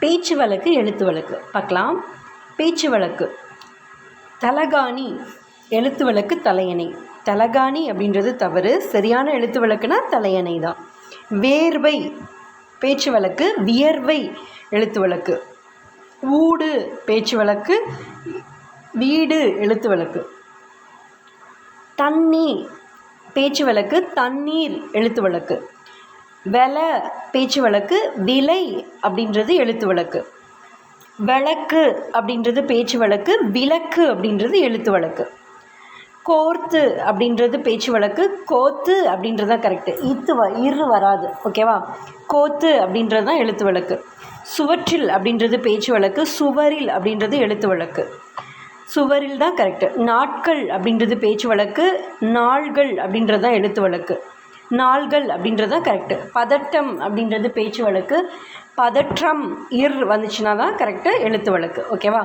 பேச்சு வழக்கு எழுத்து வழக்கு பார்க்கலாம். பேச்சு வழக்கு தலகாணி, எழுத்து வழக்கு தலையணை. தலகாணி அப்படின்றது தவறு. சரியான எழுத்து வழக்குனா தலையணை தான். வேர்வை பேச்சு வழக்கு வியர்வை எழுத்து வழக்கு. ஊடு பேச்சு வழக்கு வீடு எழுத்து வழக்கு. தண்ணி பேச்சு வழக்கு தண்ணீர் எழுத்து வழக்கு. விலை பேச்சு வழக்கு விலை அப்படின்றது எழுத்து வழக்கு. விளக்கு அப்படின்றது பேச்சு வழக்கு விளக்கு அப்படின்றது எழுத்து வழக்கு. கோர்த்து அப்படின்றது பேச்சு வழக்கு கோத்து அப்படின்றது தான் கரெக்டு. இரு வராது, ஓகேவா? கோத்து அப்படின்றது தான் எழுத்து வழக்கு. சுவற்றில் அப்படின்றது பேச்சு வழக்கு சுவரில் அப்படின்றது எழுத்து வழக்கு. சுவரில் தான் கரெக்டு. நாட்கள் அப்படின்றது பேச்சு வழக்கு நாள்கள் அப்படின்றது தான் எழுத்து வழக்கு. நாள்கள் அப்படின்றது தான் கரெக்டு. பதட்டம் அப்படின்றது பேச்சு வழக்கு பதற்றம் வந்துச்சுன்னா தான் கரெக்டு எழுத்து வழக்கு, ஓகேவா?